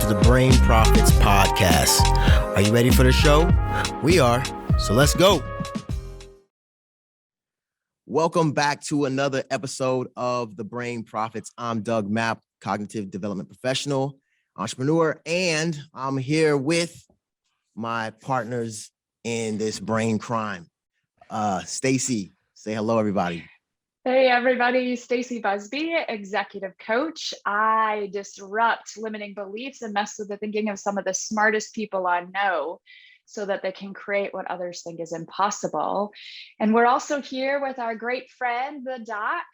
to the Brain Profits Podcast. Are you ready for the show? We are, so let's go. Welcome back to another episode of the Brain Profits. I'm Doug Mapp, cognitive development professional, entrepreneur, and I'm here with my partners in this brain crime. Stacy, say hello, everybody. Hey everybody, Stacy Busby, executive coach. I disrupt limiting beliefs and mess with the thinking of some of the smartest people I know so that they can create what others think is impossible. And we're also here with our great friend, the doc.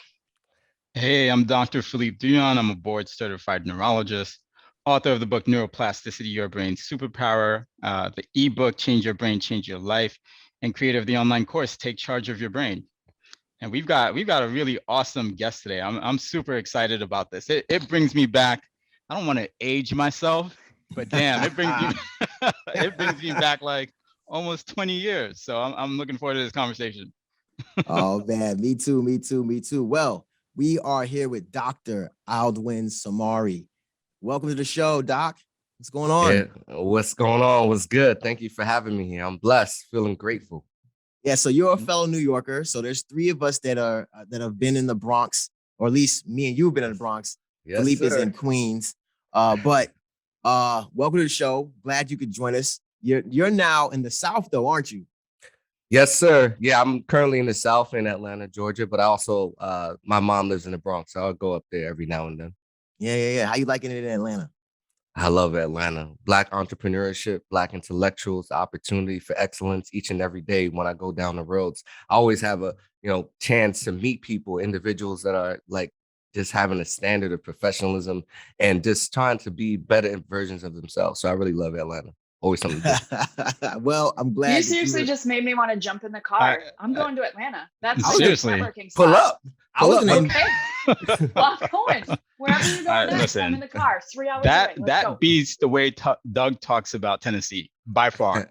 Hey, I'm Dr. Philippe Dion. I'm a board certified neurologist, author of the book Neuroplasticity, Your Brain Superpower, the ebook Change Your Brain, Change Your Life, and creator of the online course Take Charge of Your Brain. And we've got a really awesome guest today. I'm super excited about this. It brings me back. I don't want to age myself, but damn, it brings me back like almost 20 years. So I'm looking forward to this conversation. Oh man, me too. Well, we are here with Dr. Aldwin Soumare. Welcome to the show, Doc. What's going on? Yeah, what's going on? What's good? Thank you for having me here. I'm blessed, feeling grateful. Yeah, so you're a fellow New Yorker. So there's three of us that have been in the Bronx, or at least me and you have been in the Bronx. Yes, Philippe is sir. in Queens. But welcome to the show. Glad you could join us. You're now in the South, though, aren't you? Yes, sir. Yeah, I'm currently in the South in Atlanta, Georgia, but I also my mom lives in the Bronx, so I'll go up there every now and then. Yeah. How you liking it in Atlanta? I love Atlanta. Black entrepreneurship, Black intellectuals, opportunity for excellence each and every day when I go down the roads. I always have a chance to meet people, individuals that are like just having a standard of professionalism and just trying to be better versions of themselves. So I really love Atlanta. Always something different. Well, I'm glad. You seriously just made me want to jump in the car. I'm going to Atlanta. That's seriously networking Pull spot. up. Okay. Well, I'm going. Wherever you're going next, listen, I'm in the car. 3 hours That away. Let's go. beats the way Doug talks about Tennessee by far.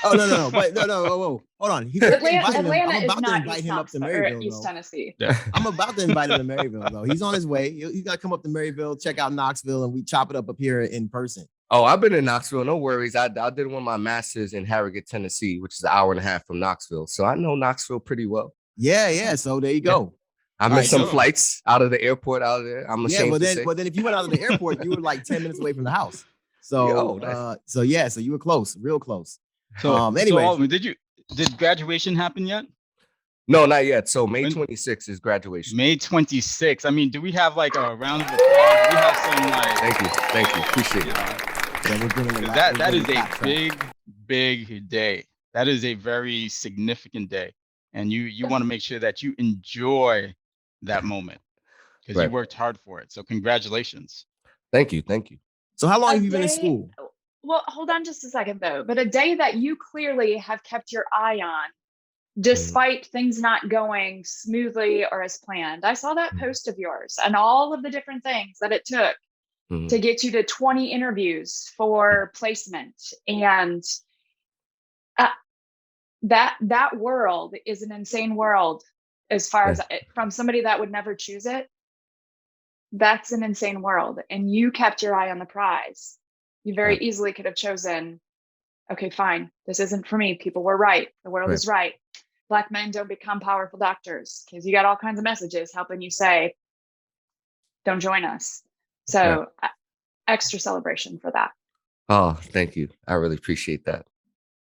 Oh no! Wait, no! Whoa. Hold on. Atlanta I'm is about to not invite East him up to Knoxville, or Maryville. East Though. Tennessee. Yeah. I'm about to invite him to Maryville, though. He's on his way. He's got to come up to Maryville, check out Knoxville, and we chop it up here in person. Oh, I've been in Knoxville. No worries. I did one of my masters in Harrogate, Tennessee, which is an hour and a half from Knoxville. So I know Knoxville pretty well. Yeah. So there you go. I missed some flights out of the airport out of there. I'm ashamed to say. But then if you went out of the airport, you were like 10 minutes away from the house. So, so you were close, real close. Anyway, So, did graduation happen yet? No, not yet. So May 26th is graduation. May 26th. I mean, do we have like a round of applause? Do we have some like? Thank you. Appreciate it. That is a big day. That is a very significant day, and you want to make sure that you enjoy that moment because you worked hard for it. So congratulations. Thank you. So how long have you been in school? Well, hold on just a second though. But a day that you clearly have kept your eye on, despite things not going smoothly or as planned. I saw that post of yours and all of the different things that it took to get you to 20 interviews for placement. And that world is an insane world as far as from somebody that would never choose it. That's an insane world. And you kept your eye on the prize. You very easily could have chosen, okay, fine. This isn't for me. People were right. The world is right. Black men don't become powerful doctors, because you got all kinds of messages helping you say, don't join us. So extra celebration for that. Oh, thank you. I really appreciate that.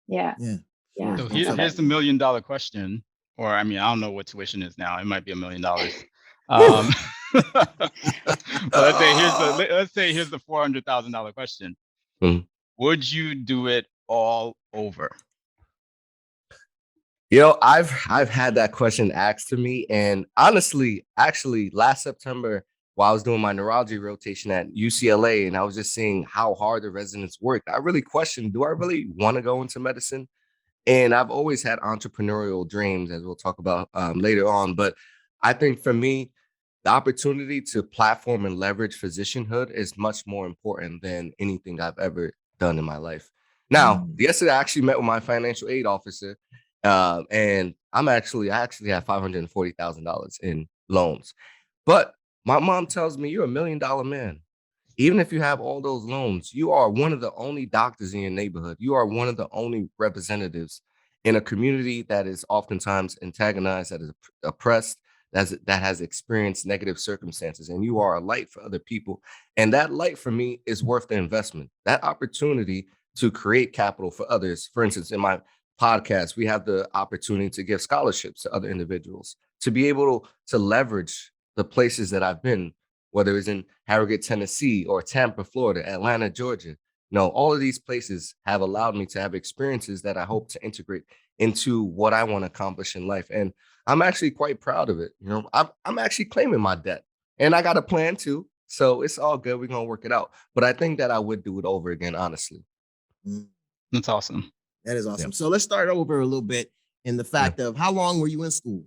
Yeah. So here's the $1 million question, or I mean, I don't know what tuition is now. It might be $1 million. But let's say here's the $400,000 question. Would you do it all over? I've had that question asked to me, and honestly, actually, last September, while I was doing my neurology rotation at UCLA, and I was just seeing how hard the residents work, I really questioned, do I really want to go into medicine? And I've always had entrepreneurial dreams, as we'll talk about later on. But I think for me, the opportunity to platform and leverage physicianhood is much more important than anything I've ever done in my life. Now, yesterday I actually met with my financial aid officer, and I actually have $540,000 in loans. But my mom tells me, you're $1 million man. Even if you have all those loans, you are one of the only doctors in your neighborhood. You are one of the only representatives in a community that is oftentimes antagonized, that is oppressed, that has experienced negative circumstances, and you are a light for other people. And that light for me is worth the investment. That opportunity to create capital for others. For instance, in my podcast, we have the opportunity to give scholarships to other individuals, to be able to leverage the places that I've been, whether it's in Harrogate, Tennessee, or Tampa, Florida, Atlanta, Georgia. All of these places have allowed me to have experiences that I hope to integrate into what I want to accomplish in life. And I'm actually quite proud of it. I'm actually claiming my debt, and I got a plan too. So it's all good. We're going to work it out. But I think that I would do it over again, honestly. That's awesome. That is awesome. Yeah. So let's start over a little bit in the fact of how long were you in school?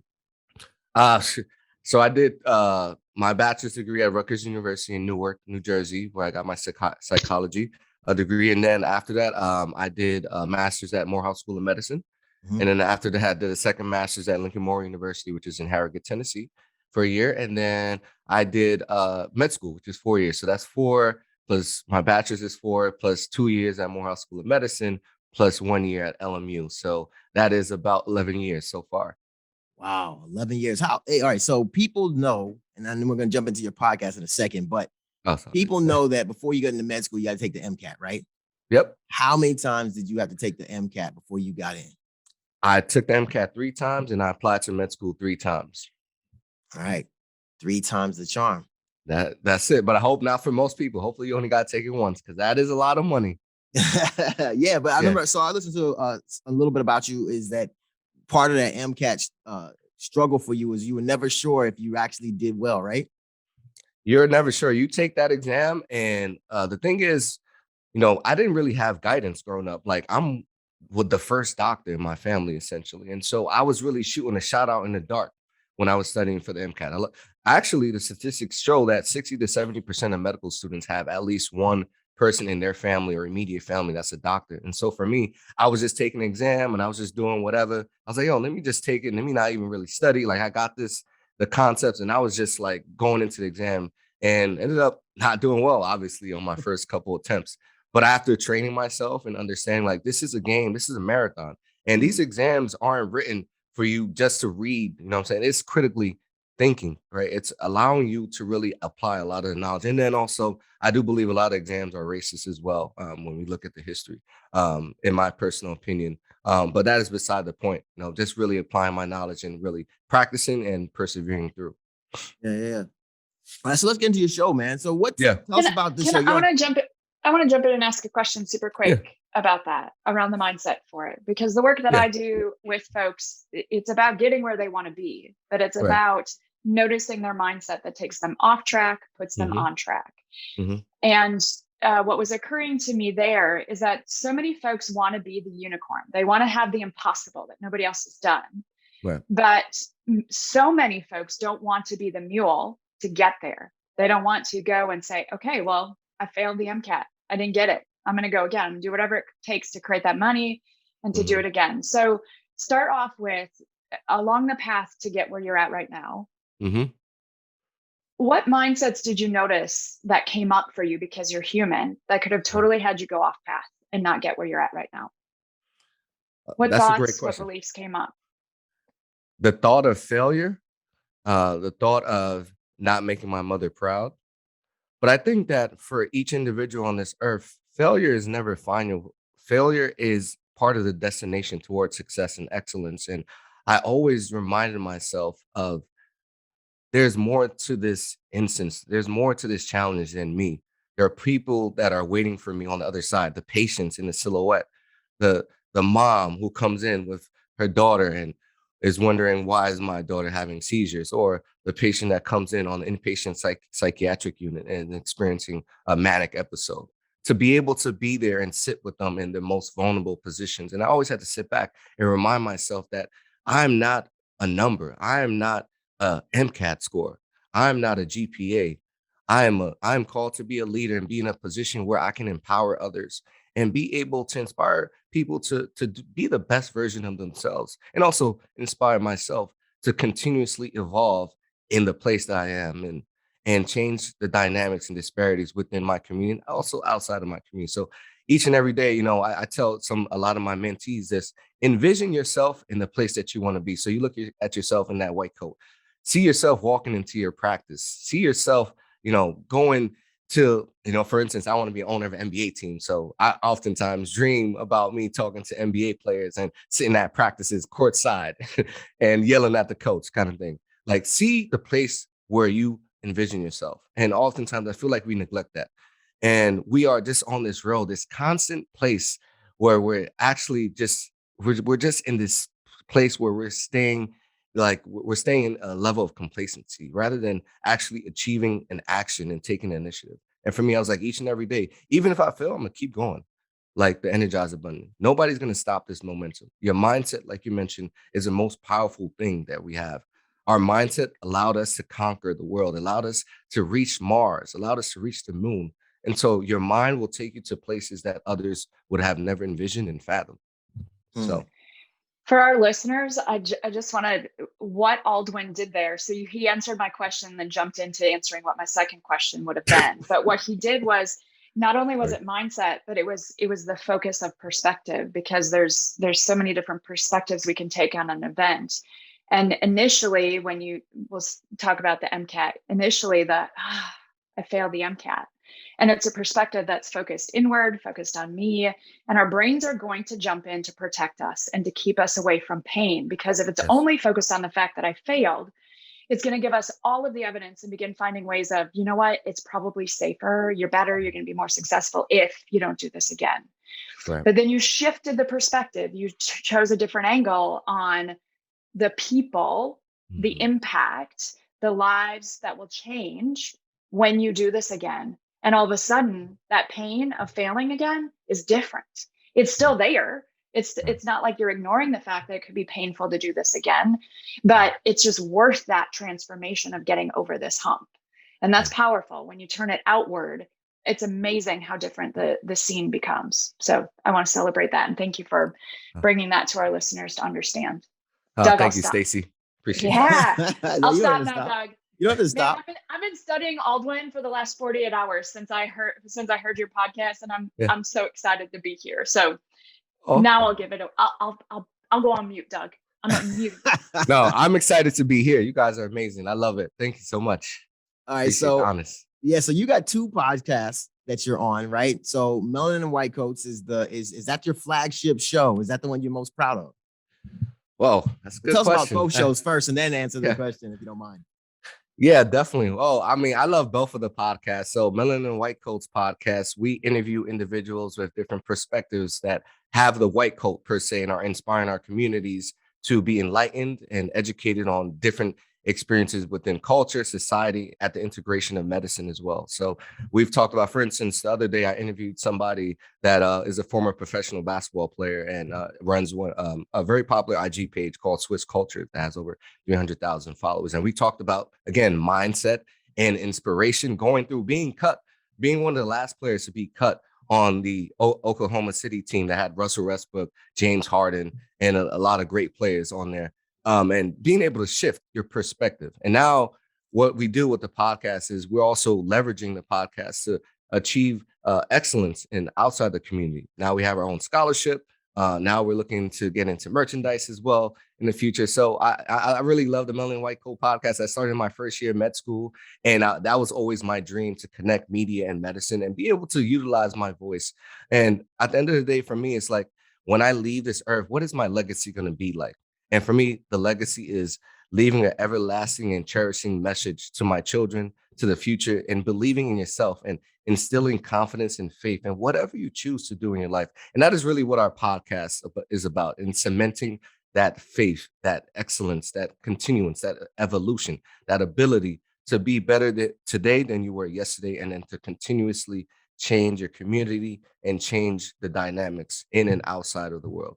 So I did my bachelor's degree at Rutgers University in Newark, New Jersey, where I got my psychology degree. And then after that, I did a master's at Morehouse School of Medicine. Mhm. And then after that, I did a second master's at Lincoln Memorial University, which is in Harrogate, Tennessee, for a year. And then I did med school, which is 4 years. So that's 4 plus my bachelor's is 4 plus 2 years at Morehouse School of Medicine plus 1 year at LMU. So that is about 11 years so far. Wow, 11 years. All right. So people know, and then we're going to jump into your podcast in a second, but people know that before you get into med school, you got to take the MCAT, right? Yep. How many times did you have to take the MCAT before you got in? I took the MCAT 3 times and I applied to med school 3 times. All right. 3 times the charm. That's it. But I hope not for most people. Hopefully you only got to take it once, because that is a lot of money. Yeah, but I remember, so I listened to a little bit about you, is that part of that MCAT struggle for you is you were never sure if you actually did well, right? You're never sure. You take that exam, and the thing is, I didn't really have guidance growing up. Like, I'm with the first doctor in my family, essentially. And so I was really shooting a shot out in the dark when I was studying for the MCAT. Actually, the statistics show that 60 to 70% of medical students have at least one person in their family or immediate family that's a doctor. And so for me, I was just taking an exam and I was just doing whatever. I was like, yo, let me just take it. Let me not even really study. Like, I got the concepts, and I was just like going into the exam and ended up not doing well, obviously, on my first couple attempts. But after training myself and understanding, like, this is a game, this is a marathon, and these exams aren't written for you just to read, you know what I'm saying? It's critically thinking, right? It's allowing you to really apply a lot of the knowledge. And then also, I do believe a lot of exams are racist as well, when we look at the history, in my personal opinion. But that is beside the point, just really applying my knowledge and really practicing and persevering through. Yeah. All right, so let's get into your show, man. So tell us about the show. I want to jump in and ask a question super quick about that, around the mindset for it, because the work that I do with folks, it's about getting where they want to be, but it's about noticing their mindset that takes them off track, puts them on track. And what was occurring to me there is that so many folks want to be the unicorn. They want to have the impossible that nobody else has done. Right. But so many folks don't want to be the mule to get there. They don't want to go and say, okay, well, I failed the MCAT. I didn't get it. I'm going to go again and do whatever it takes to create that money and to do it again. So start off with, along the path to get where you're at right now. What mindsets did you notice that came up for you, because you're human, that could have totally had you go off path and not get where you're at right now? What thoughts, what beliefs came up? The thought of failure, the thought of not making my mother proud. But I think that for each individual on this earth, failure is never final. Failure is part of the destination towards success and excellence. And I always reminded myself of, there's more to this instance. There's more to this challenge than me. There are people that are waiting for me on the other side, the patients in the silhouette, the mom who comes in with her daughter and is wondering, why is my daughter having seizures? Or the patient that comes in on the inpatient psychiatric unit and experiencing a manic episode. To be able to be there and sit with them in the most vulnerable positions. And I always had to sit back and remind myself that I'm not a number. I am not a MCAT score. I'm not a GPA. I'm called to be a leader and be in a position where I can empower others and be able to inspire people to be the best version of themselves, and also inspire myself to continuously evolve in the place that I am. and change the dynamics and disparities within my community, also outside of my community. So each and every day, I tell a lot of my mentees this: envision yourself in the place that you want to be. So you look at yourself in that white coat, see yourself walking into your practice, see yourself, going to, for instance, I want to be an owner of an NBA team. So I oftentimes dream about me talking to NBA players and sitting at practices courtside and yelling at the coach, kind of thing. Like, see the place where you envision yourself. And oftentimes I feel like we neglect that. And we are just on this road, this constant place where we're actually we're just in this place where we're staying in a level of complacency rather than actually achieving an action and taking an initiative. And for me, I was like, each and every day, even if I fail, I'm gonna keep going. Like the Energizer Bunny. Nobody's gonna stop this momentum. Your mindset, like you mentioned, is the most powerful thing that we have. Our mindset allowed us to conquer the world, allowed us to reach Mars, allowed us to reach the moon. And so your mind will take you to places that others would have never envisioned and fathomed. So for our listeners, I just wanted what Aldwin did there. So he answered my question, then jumped into answering what my second question would have been. But what he did was, not only was it mindset, but it was the focus of perspective, because there's so many different perspectives we can take on an event. And initially, we'll talk about the MCAT, initially I failed the MCAT. And it's a perspective that's focused inward, focused on me. And our brains are going to jump in to protect us and to keep us away from pain. Because if it's only focused on the fact that I failed, it's going to give us all of the evidence and begin finding ways of, you know what, it's probably safer, you're better, you're going to be more successful if you don't do this again. Right. But then you shifted the perspective. You chose a different angle on the people, the impact, the lives that will change when you do this again. And all of a sudden, that pain of failing again is different. It's still there. It's not like you're ignoring the fact that it could be painful to do this again, but it's just worth that transformation of getting over this hump. And that's powerful. When you turn it outward, it's amazing how different the scene becomes. So I want to celebrate that. And thank you for bringing that to our listeners to understand. Doug, thank you, Stacy. Appreciate it. I'll stop now, Doug. You don't have to stop. Man, I've been studying Aldwin for the last 48 hours since I heard your podcast, and I'm so excited to be here. So now I'll give it. I'll go on mute, Doug. I'm on mute. No, I'm excited to be here. You guys are amazing. I love it. Thank you so much. All right, so you got two podcasts that you're on, right? So Melanin and White Coats is that your flagship show? Is that the one you're most proud of? Well, that's a good question. Tell us about both shows first, and then answer the question if you don't mind. Yeah, definitely. Oh, I mean, I love both of the podcasts. So Melanin and White Coats podcast, we interview individuals with different perspectives that have the white coat per se and are inspiring our communities to be enlightened and educated on different experiences within culture, society, at the integration of medicine as well. So we've talked about, for instance, the other day I interviewed somebody that is a former professional basketball player and runs a very popular IG page called Swiss Culture that has over 300,000 followers. And we talked about, again, mindset and inspiration, going through being one of the last players to be cut on the Oklahoma City team that had Russell Westbrook, James Harden, and a lot of great players on there. And being able to shift your perspective. And now what we do with the podcast is we're also leveraging the podcast to achieve excellence outside the community. Now we have our own scholarship. Now we're looking to get into merchandise as well in the future. So I really love the Melanin White Coat podcast. I started in my first year of med school, and that was always my dream, to connect media and medicine and be able to utilize my voice. And at the end of the day, for me, it's like, when I leave this earth, what is my legacy going to be like? And for me, the legacy is leaving an everlasting and cherishing message to my children, to the future, and believing in yourself and instilling confidence and faith in whatever you choose to do in your life. And that is really what our podcast is about, in cementing that faith, that excellence, that continuance, that evolution, that ability to be better today than you were yesterday, and then to continuously change your community and change the dynamics in and outside of the world.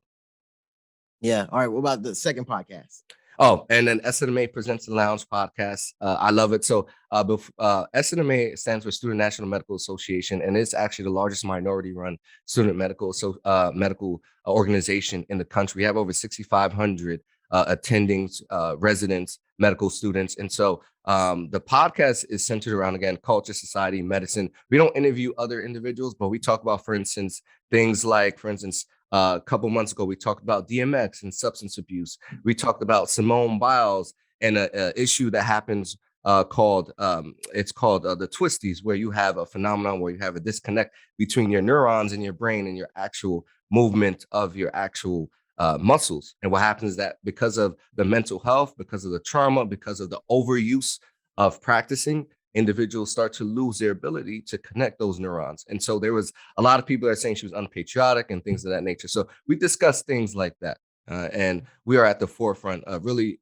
Yeah. All right. What about the second podcast? Oh, and then SNMA Presents the Lounge podcast. I love it. So SNMA stands for Student National Medical Association, and it's actually the largest minority-run student medical organization in the country. We have over 6,500 attendings, residents, medical students. And so the podcast is centered around, again, culture, society, medicine. We don't interview other individuals, but we talk about, for instance, things like, for instance, a couple months ago, we talked about DMX and substance abuse. We talked about Simone Biles and a issue that happens called the twisties, where you have a phenomenon where you have a disconnect between your neurons in your brain and your actual movement of your actual muscles. And what happens is that because of the mental health, because of the trauma, because of the overuse of practicing, individuals start to lose their ability to connect those neurons. And so there was a lot of people that are saying she was unpatriotic and things of that nature. So we discussed things like that. And we are at the forefront of really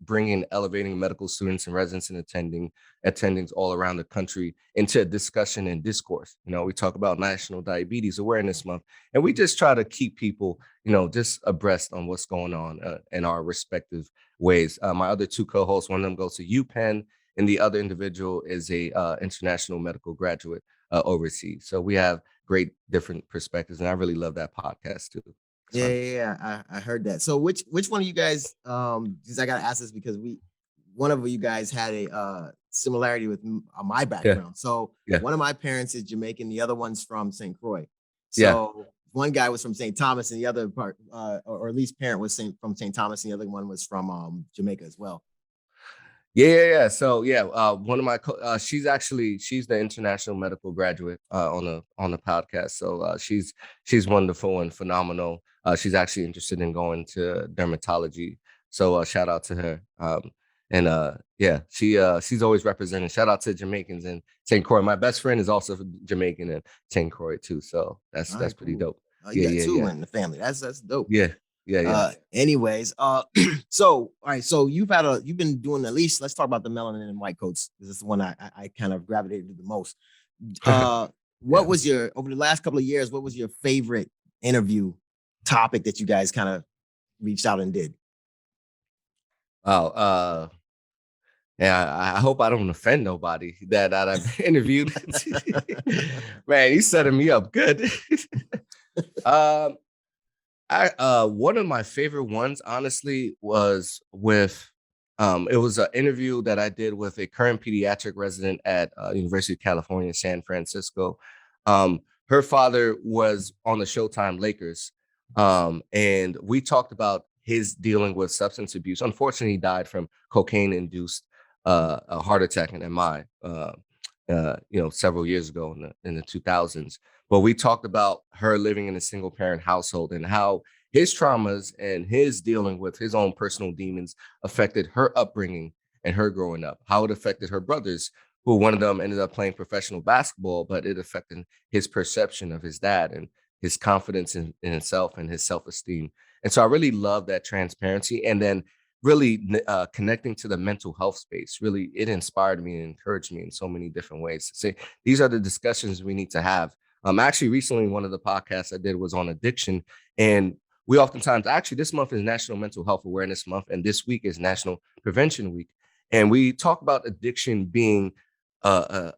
elevating medical students and residents and attendings all around the country into discussion and discourse. We talk about National Diabetes Awareness Month, and we just try to keep people, just abreast on what's going on in our respective ways. My other two co-hosts, one of them goes to UPenn, and the other individual is a international medical graduate overseas. So we have great different perspectives, and I really love that podcast too. Yeah. I heard that. So which one of you guys, because I gotta ask this because one of you guys had a similarity with my background. So one of my parents is Jamaican, the other one's from St. Croix. So one guy was from St. Thomas, and the other part, or at least parent was from St. Thomas, and the other one was from Jamaica as well. Yeah. So one of my she's the international medical graduate on the podcast. So she's wonderful and phenomenal. She's actually interested in going to dermatology. So shout out to her. She's always representing. Shout out to Jamaicans in St. Croix. My best friend is also Jamaican in St. Croix too. So that's pretty dope. You got two in the family. That's dope. Yeah. Anyways, so all right, so you've been doing, at least let's talk about the Melanin and White Coats, because it's the one I kind of gravitated to the most. What was over the last couple of years, what was your favorite interview topic that you guys kind of reached out and did? I hope I don't offend nobody that I've interviewed. Man, he's setting me up good. One of my favorite ones, honestly, was with it was an interview that I did with a current pediatric resident at University of California, San Francisco. Her father was on the Showtime Lakers, and we talked about his dealing with substance abuse. Unfortunately, he died from cocaine-induced a heart attack and MI, several years ago in the 2000s. But we talked about her living in a single parent household and how his traumas and his dealing with his own personal demons affected her upbringing and her growing up, how it affected her brothers, who one of them ended up playing professional basketball, but it affected his perception of his dad and his confidence in himself and his self-esteem. And so I really love that transparency. And then really connecting to the mental health space, really, it inspired me and encouraged me in so many different ways to say, these are the discussions we need to have. Actually, recently, one of the podcasts I did was on addiction. And we oftentimes, actually, this month is National Mental Health Awareness Month, and this week is National Prevention Week. And we talk about addiction being a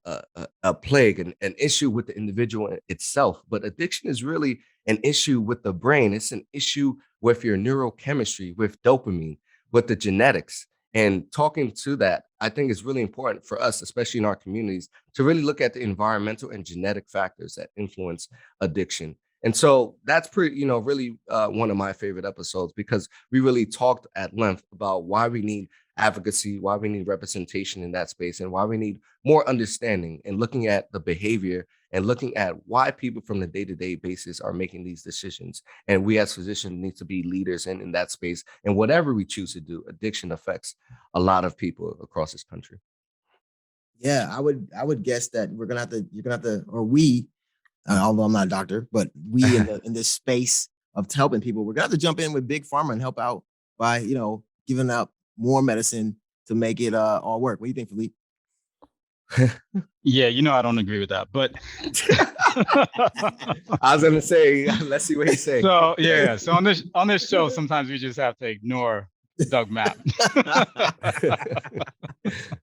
plague, an issue with the individual itself. But addiction is really an issue with the brain. It's an issue with your neurochemistry, with dopamine, with the genetics. And talking to that, I think is really important for us, especially in our communities, to really look at the environmental and genetic factors that influence addiction. And so that's really one of my favorite episodes, because we really talked at length about why we need advocacy, why we need representation in that space, and why we need more understanding and looking at the behavior and looking at why people from the day-to-day basis are making these decisions. And we as physicians need to be leaders in that space. And whatever we choose to do, addiction affects a lot of people across this country. Yeah, I would guess that you're gonna have to, or we, although I'm not a doctor, but we in this space of helping people, we're gonna have to jump in with big pharma and help out by, giving out more medicine to make it all work. What do you think, Philippe? Yeah, I don't agree with that, but I was gonna say, let's see what he says. So yeah. So on this show, sometimes we just have to ignore Doug Mapp.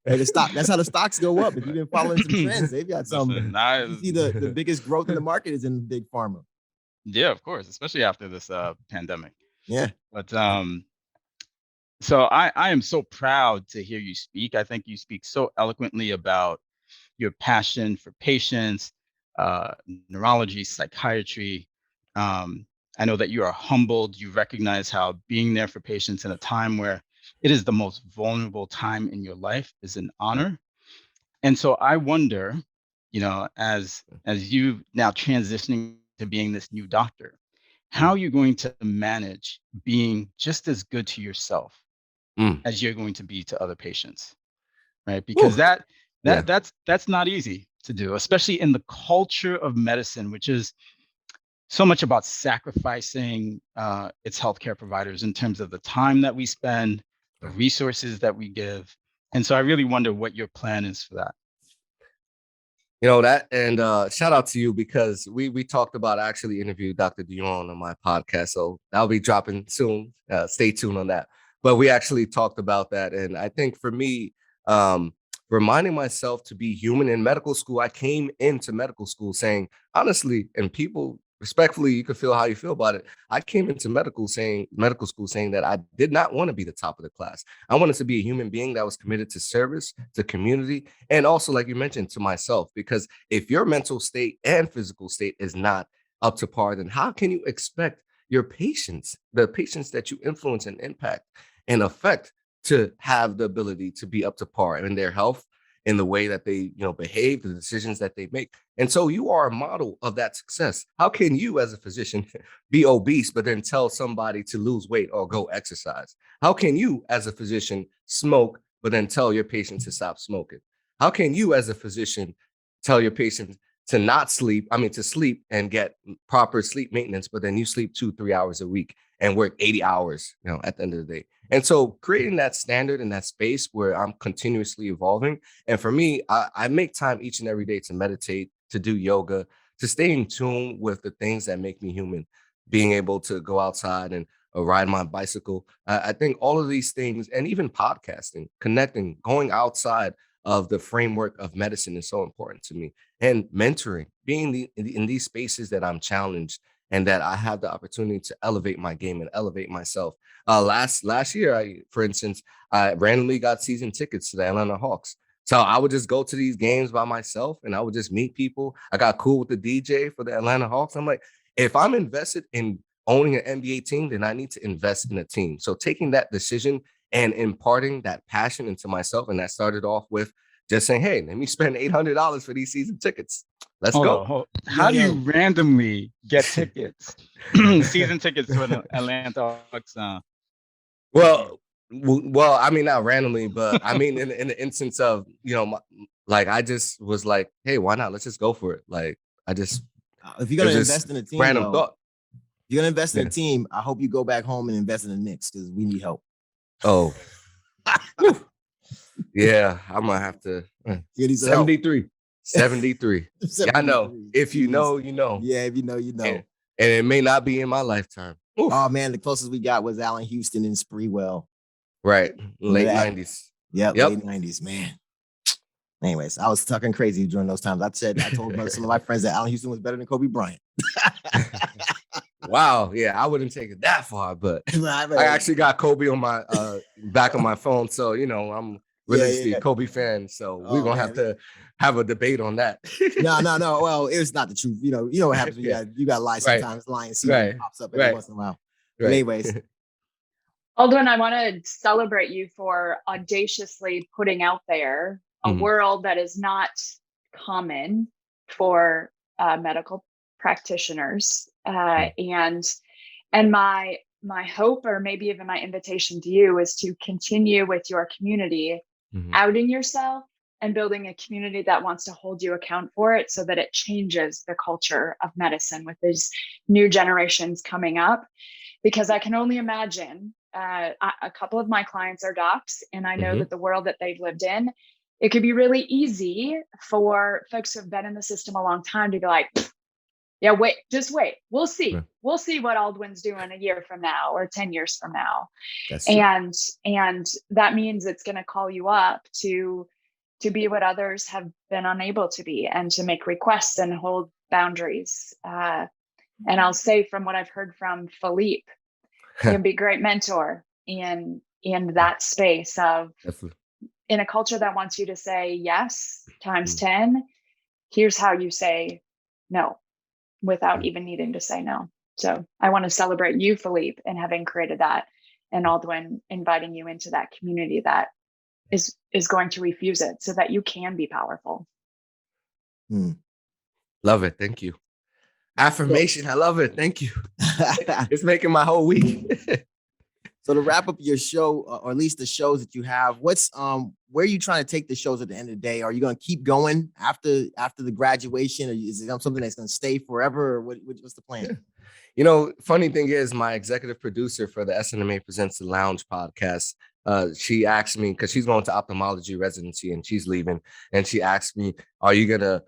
Hey, that's how the stocks go up. If you've been following some trends, they've got some. You see the biggest growth in the market is in big pharma. Yeah, of course, especially after this pandemic. Yeah. But So I am so proud to hear you speak. I think you speak so eloquently about your passion for patients, uh, neurology, psychiatry. Um, I know that you are humbled. You recognize how being there for patients in a time where it is the most vulnerable time in your life is an honor. And so I wonder, as you now transitioning to being this new doctor, how Mm, are you going to manage being just as good to yourself mm. as you're going to be to other patients, right? Because Whew. that Yeah. that that's not easy to do, especially in the culture of medicine, which is so much about sacrificing its healthcare providers in terms of the time that we spend, the resources that we give. And so I really wonder what your plan is for that. You know that, and shout out to you because we talked about, I actually interviewed Dr. Dion on my podcast, so that'll be dropping soon. Stay tuned on that. But we actually talked about that, and I think for me, um, reminding myself to be human in medical school, I came into medical school saying honestly, and people respectfully, you can feel how you feel about it. I came into medical school saying that I did not want to be the top of the class. I wanted to be a human being that was committed to service, to community, and also, like you mentioned, to myself. Because if your mental state and physical state is not up to par, then how can you expect your patients, the patients that you influence and impact and affect, to have the ability to be up to par in their health, in the way that they, behave, the decisions that they make? And so you are a model of that success. How can you, as a physician, be obese, but then tell somebody to lose weight or go exercise? How can you, as a physician, smoke, but then tell your patient to stop smoking? How can you, as a physician, tell your patient to not sleep, to sleep and get proper sleep maintenance, but then you sleep 2-3 hours a week and work 80 hours, at the end of the day? And so creating that standard and that space where I'm continuously evolving. And for me, I make time each and every day to meditate, to do yoga, to stay in tune with the things that make me human, being able to go outside and ride my bicycle. I think all of these things, and even podcasting, connecting, going outside of the framework of medicine is so important to me. And mentoring, being in these spaces that I'm challenged and that I have the opportunity to elevate my game and elevate myself. Last year, for instance, I randomly got season tickets to the Atlanta Hawks. So I would just go to these games by myself and I would just meet people. I got cool with the DJ for the Atlanta Hawks. I'm like, if I'm invested in owning an NBA team, then I need to invest in a team. So taking that decision and imparting that passion into myself. And that started off with just saying, hey, let me spend $800 for these season tickets. Let's Hold go. on, Yo, how do you yo. randomly get tickets, season tickets to an Atlanta Hawks game? Well, I mean, not randomly, but I mean, in the instance of, like, I just was like, hey, why not? Let's just go for it. Like, If you're it was gonna just invest in a team, random though, thought. if you're gonna invest in a Yeah. team, I hope you go back home and invest in the Knicks because we need help. Oh, yeah, I'm gonna have to. You need some help. 73. 73. Yeah, I know. 73. If you Jeez. know, you know. Yeah, if you know, you know. And it may not be in my lifetime. Oof. Oh man, the closest we got was Allen Houston and Spreewell. Right. Late that? 90s. Yep, Yep. late 90s, man. Anyways, I was talking crazy during those times. I told some of my friends that Allen Houston was better than Kobe Bryant. Wow. Yeah, I wouldn't take it that far, but I actually got Kobe on my back of my phone. So, I'm religiously a Kobe fan. So we're gonna have to have a debate on that. No. Well, it's not the truth. You know what happens when you got lie sometimes. Lying season pops up every once in a while. But anyways. Aldwin, I want to celebrate you for audaciously putting out there a world that is not common for medical practitioners. And my hope, or maybe even my invitation to you, is to continue with your community, outing yourself and building a community that wants to hold you account for it, so that it changes the culture of medicine with these new generations coming up. Because I can only imagine, a couple of my clients are docs, and I know that the world that they've lived in, it could be really easy for folks who have been in the system a long time to be like, yeah, just wait. We'll see. Right. We'll see what Aldwin's doing a year from now or 10 years from now. And that means it's going to call you up to be what others have been unable to be, and to make requests and hold boundaries. And I'll say, from what I've heard from Philippe, he can be a great mentor, and in that space of, Definitely. in a culture that wants you to say yes times 10, here's how you say no without even needing to say no. So I want to celebrate you, Philippe, and having created that, and Aldwin inviting you into that community that is going to refuse it so that you can be powerful. Love it. Thank you. Affirmation. I love it. Thank you. It's making my whole week. So to wrap up your show, or at least the shows that you have, what's where are you trying to take the shows at the end of the day? Are you going to keep going after the graduation, or is it something that's going to stay forever, or what's the plan? You know, funny thing is, my executive producer for the SNMA Presents the Lounge podcast, she asked me, because she's going to ophthalmology residency and she's leaving, and she asked me, "Are you gonna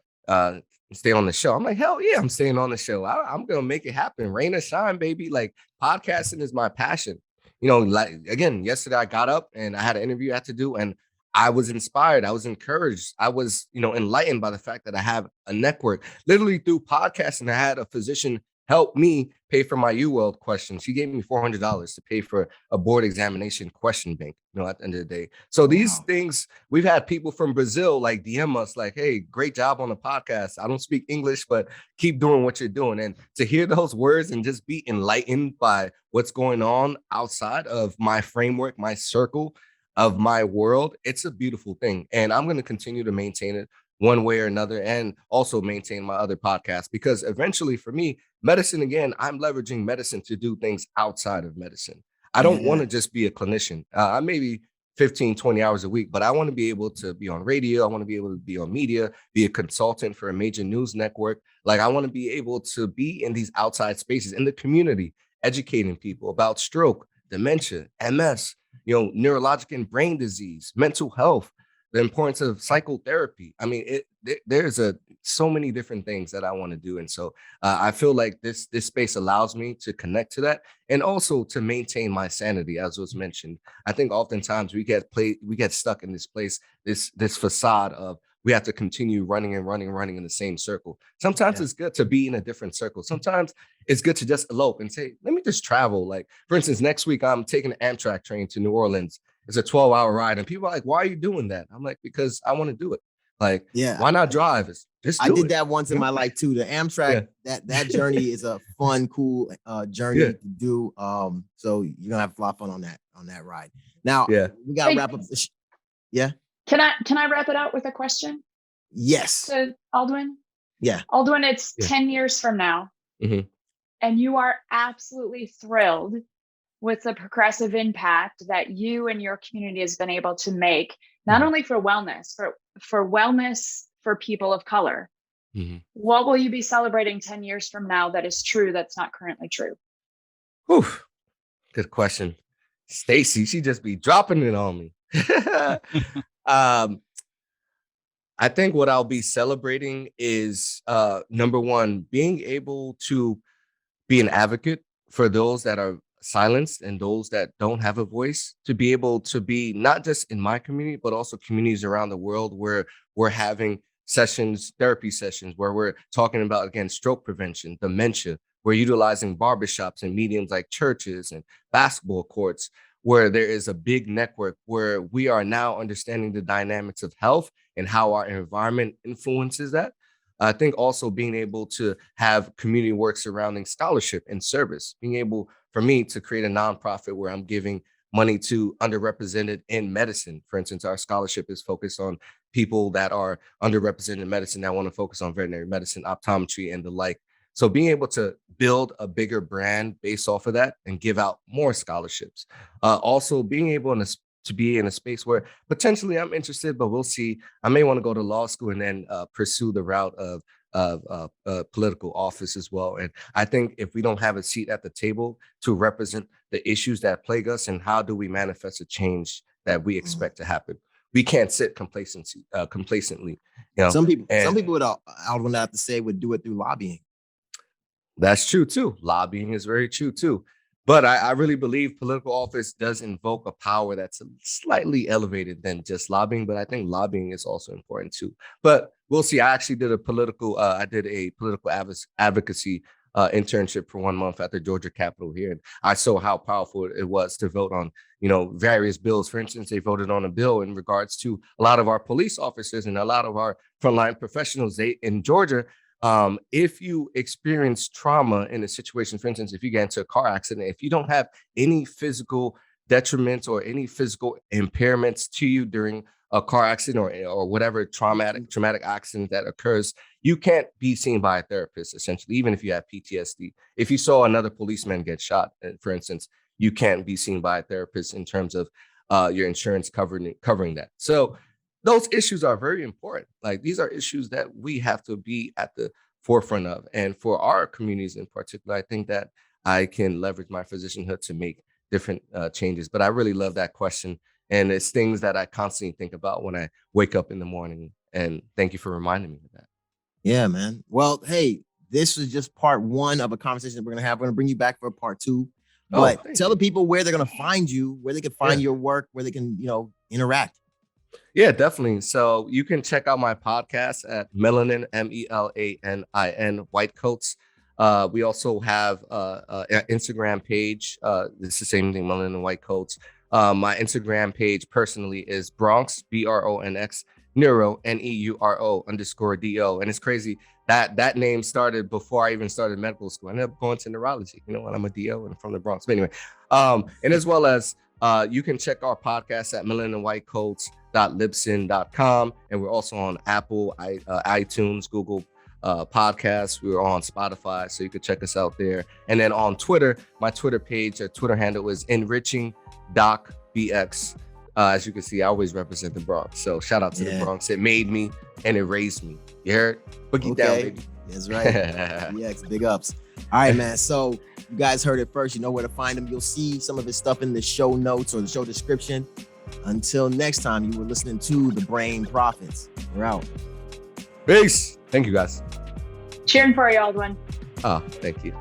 stay on the show?" I'm like, "Hell yeah, I'm staying on the show. I'm gonna make it happen, rain or shine, baby." Like, podcasting is my passion. You know, like, again, yesterday I got up and I had an interview I had to do, and I was inspired. I was encouraged. I was, enlightened by the fact that I have a network. Literally through podcasting, I had a physician help me pay for my UWorld question. She gave me $400 to pay for a board examination question bank, at the end of the day. So these things, we've had people from Brazil like DM us like, "Hey, great job on the podcast. I don't speak English, but keep doing what you're doing." And to hear those words and just be enlightened by what's going on outside of my framework, my circle of my world, it's a beautiful thing. And I'm going to continue to maintain it one way or another, and also maintain my other podcasts, because eventually for me, medicine, again, I'm leveraging medicine to do things outside of medicine. I don't want to just be a clinician. I may be 15, 20 hours a week, but I want to be able to be on radio. I want to be able to be on media, be a consultant for a major news network. Like, I want to be able to be in these outside spaces in the community, educating people about stroke, dementia, MS, neurologic and brain disease, mental health, the importance of psychotherapy. I mean, there's so many different things that I want to do. And so I feel like this space allows me to connect to that, and also to maintain my sanity, as was mentioned. I think oftentimes we get stuck in this place, this facade of, we have to continue running in the same circle. Sometimes it's good to be in a different circle. Sometimes it's good to just elope and say, let me just travel. Like, for instance, next week, I'm taking an Amtrak train to New Orleans. It's a 12-hour ride. And people are like, "Why are you doing that?" I'm like, "Because I want to do it." Like, why not drive? I did that once in my life too. The Amtrak, that journey is a fun, cool journey to do. So you're gonna have a lot of fun on that ride. Now, we gotta wrap up. Can I wrap it out with a question? Yes. To Aldwin? Yeah. Aldwin, it's 10 years from now, and you are absolutely thrilled with the progressive impact that you and your community has been able to make, not only for wellness, for wellness for people of color. What will you be celebrating 10 years from now that is true, that's not currently true? Whew. Good question. Stacy, she just be dropping it on me. I think what I'll be celebrating is, number one, being able to be an advocate for those that are silenced and those that don't have a voice, to be able to be not just in my community, but also communities around the world where we're having therapy sessions, where we're talking about, again, stroke prevention, dementia. We're utilizing barbershops and mediums like churches and basketball courts, where there is a big network where we are now understanding the dynamics of health and how our environment influences that. I think also being able to have community work surrounding scholarship and service, being able for me to create a nonprofit where I'm giving money to underrepresented in medicine. For instance, our scholarship is focused on people that are underrepresented in medicine that want to focus on veterinary medicine, optometry, and the like. So being able to build a bigger brand based off of that and give out more scholarships. Also being able to be in a space where potentially I'm interested, but we'll see. I may want to go to law school and then pursue the route of political office as well. And I think if we don't have a seat at the table to represent the issues that plague us, and how do we manifest a change that we expect to happen, we can't sit complacently. Some people would Aldwin have to say would do it through lobbying. That's true too. Lobbying is very true too. But I really believe political office does invoke a power that's slightly elevated than just lobbying. But I think lobbying is also important too. But we'll see. I actually did a political advocacy internship for 1 month at the Georgia Capitol here. And I saw how powerful it was to vote on, various bills. For instance, they voted on a bill in regards to a lot of our police officers and a lot of our frontline professionals in Georgia. If you experience trauma in a situation, for instance, if you get into a car accident, if you don't have any physical detriments or any physical impairments to you during a car accident or whatever traumatic accident that occurs, you can't be seen by a therapist, essentially, even if you have PTSD. If you saw another policeman get shot, for instance, you can't be seen by a therapist in terms of your insurance covering that. So those issues are very important. Like, these are issues that we have to be at the forefront of. And for our communities in particular, I think that I can leverage my physicianhood to make different changes. But I really love that question. And it's things that I constantly think about when I wake up in the morning. And thank you for reminding me of that. Yeah, man. Well, hey, this was just part one of a conversation that we're going to have. We're going to bring you back for part two. But tell the people where they're going to find you, where they can find your work, where they can, interact. Yeah, definitely. So you can check out my podcast at Melanin, Melanin, White Coats. We also have an Instagram page. It's the same thing, Melanin White Coats. My Instagram page personally is Bronx, BRONX, Neuro, NEURO_DO. And it's crazy that name started before I even started medical school. I ended up going to neurology, when I'm a DO and from the Bronx. But anyway, and as well as you can check our podcast at melaninwhitecoats.libsyn.com. And we're also on Apple, iTunes, Google podcasts. We're on Spotify, so you can check us out there. And then on Twitter, my Twitter page, or Twitter handle is enrichingdocbx. As you can see, I always represent the Bronx. So shout out to the Bronx. It made me and it raised me. You heard? Boogie down, baby. That's right. Yes, big ups. All right, man. So you guys heard it first. You know where to find him. You'll see some of his stuff in the show notes or the show description. Until next time, you were listening to The Brain Prophets. We're out. Peace. Thank you, guys. Cheering for you, Aldwin. Oh, thank you.